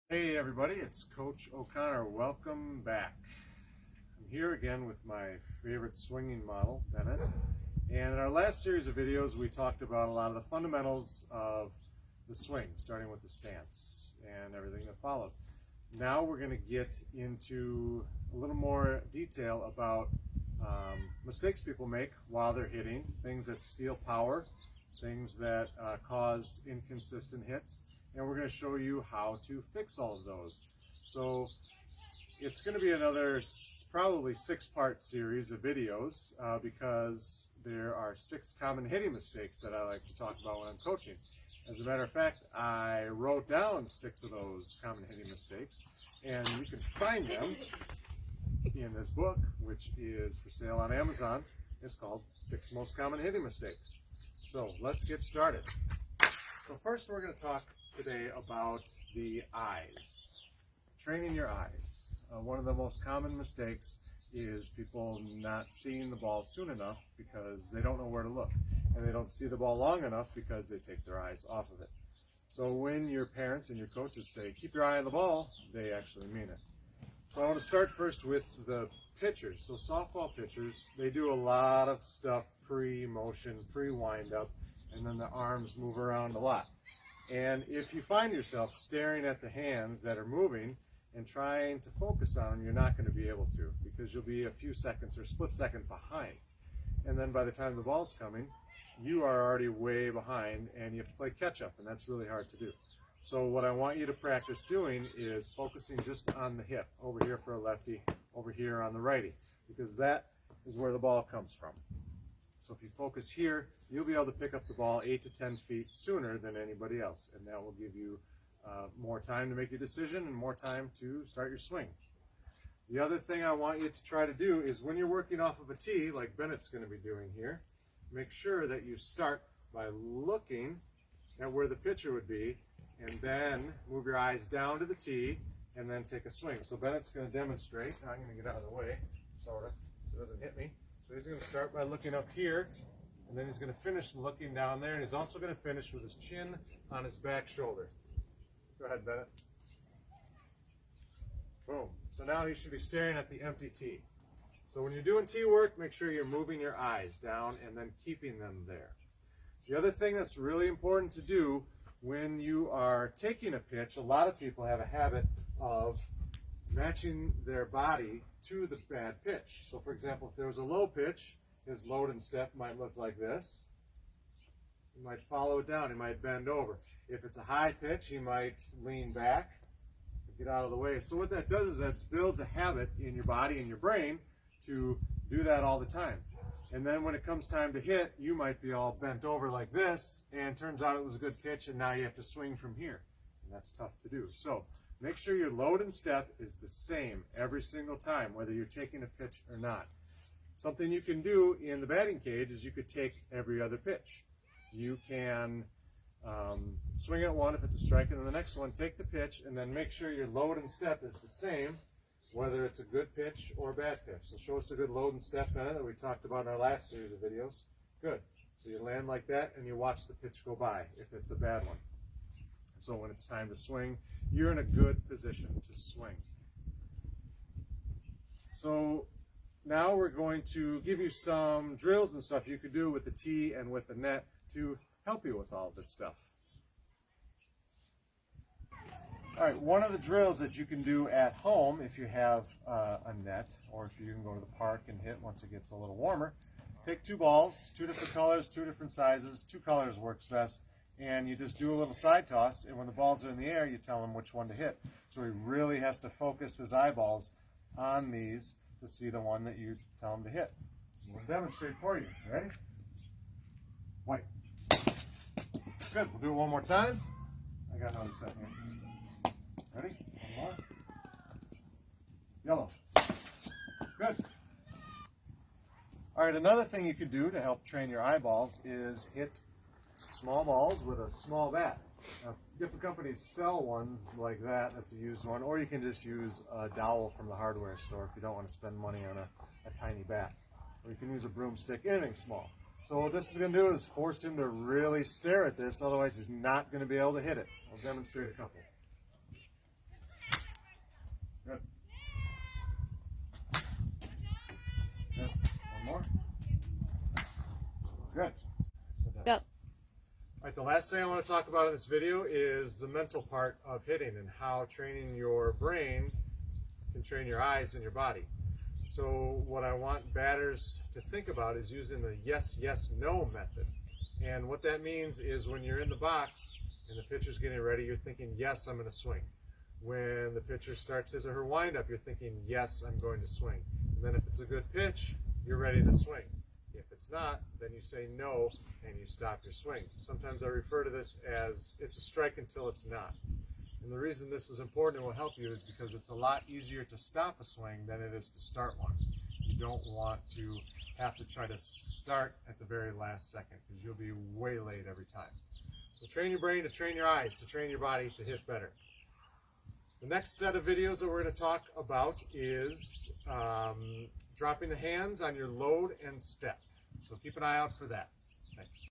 Hey everybody, it's Coach O'Connor. Welcome back. I'm here again with my favorite swinging model, Bennett. And in our last series of videos, we talked about a lot of the fundamentals of the swing, starting with the stance and everything that followed. Now we're going to get into a little more detail about mistakes people make while they're hitting, things that steal power, things that cause inconsistent hits, and we're going to show you how to fix all of those. So it's going to be another probably 6-part series of videos because there are 6 common hitting mistakes that I like to talk about when I'm coaching. As a matter of fact, I wrote down 6 of those common hitting mistakes, and you can find them in this book, which is for sale on Amazon. It's called 6 Most Common Hitting Mistakes. So let's get started. So first we're going to talk today about the eyes, training your eyes. One of the most common mistakes is people not seeing the ball soon enough because they don't know where to look, and they don't see the ball long enough because they take their eyes off of it. So when your parents and your coaches say, keep your eye on the ball, they actually mean it. So I want to start first with the pitchers. So softball pitchers, they do a lot of stuff pre-motion, pre-wind-up, and then the arms move around a lot. And if you find yourself staring at the hands that are moving and trying to focus on them, you're not going to be able to, because you'll be a few seconds or split second behind. And then by the time the ball's coming, you are already way behind and you have to play catch up, and that's really hard to do. So what I want you to practice doing is focusing just on the hip, over here for a lefty, over here on the righty, because that is where the ball comes from. So if you focus here, you'll be able to pick up the ball 8 to 10 feet sooner than anybody else, and that will give you more time to make your decision and more time to start your swing. The other thing I want you to try to do is when you're working off of a tee, like Bennett's going to be doing here, make sure that you start by looking at where the pitcher would be, and then move your eyes down to the tee, and then take a swing. So Bennett's going to demonstrate. Now I'm going to get out of the way, sort of, so it doesn't hit me. So he's going to start by looking up here, and then he's going to finish looking down there, and he's also going to finish with his chin on his back shoulder. Go ahead, Bennett. Boom. So now he should be staring at the empty tee. So when you're doing tee work, make sure you're moving your eyes down and then keeping them there. The other thing that's really important to do when you are taking a pitch, a lot of people have a habit of matching their body to the bad pitch. So for example, if there was a low pitch, his load and step might look like this. He might follow it down, he might bend over. If it's a high pitch, he might lean back, get out of the way. So what that does is that builds a habit in your body and your brain to do that all the time. And then when it comes time to hit, you might be all bent over like this, and turns out it was a good pitch, and now you have to swing from here. And that's tough to do. So make sure your load and step is the same every single time, whether you're taking a pitch or not. Something you can do in the batting cage is you could take every other pitch. You can swing at one if it's a strike, and then the next one, take the pitch, and then make sure your load and step is the same, whether it's a good pitch or a bad pitch. So show us a good load and step, Bennett, that we talked about in our last series of videos. Good. So you land like that, and you watch the pitch go by if it's a bad one. So when it's time to swing, you're in a good position to swing. So now we're going to give you some drills and stuff you could do with the tee and with the net to help you with all this stuff. All right, one of the drills that you can do at home if you have a net, or if you can go to the park and hit once it gets a little warmer, take 2 balls, 2 different colors, 2 different sizes, 2 colors works best, and you just do a little side toss, and when the balls are in the air, you tell him which one to hit. So he really has to focus his eyeballs on these to see the one that you tell him to hit. I'm going to demonstrate for you. Ready? White. Good. We'll do it one more time. I got another set here. Ready? One more. Yellow. Good. All right, another thing you could do to help train your eyeballs is hit small balls with a small bat. Now, different companies sell ones like that, that's a used one, or you can just use a dowel from the hardware store if you don't want to spend money on a tiny bat. Or you can use a broomstick, anything small. So what this is going to do is force him to really stare at this, otherwise he's not going to be able to hit it. I'll demonstrate a couple. Good. Go. All right, the last thing I want to talk about in this video is the mental part of hitting and how training your brain can train your eyes and your body. So what I want batters to think about is using the yes, yes, no method. And what that means is when you're in the box and the pitcher's getting ready, you're thinking, yes, I'm going to swing. When the pitcher starts his or her windup, you're thinking, yes, I'm going to swing. And then if it's a good pitch, you're ready to swing. If it's not, then you say no and you stop your swing. Sometimes I refer to this as it's a strike until it's not. And the reason this is important and will help you is because it's a lot easier to stop a swing than it is to start one. You don't want to have to try to start at the very last second because you'll be way late every time. So train your brain to train your eyes, to train your body to hit better. The next set of videos that we're going to talk about is dropping the hands on your load and step. So keep an eye out for that. Thanks.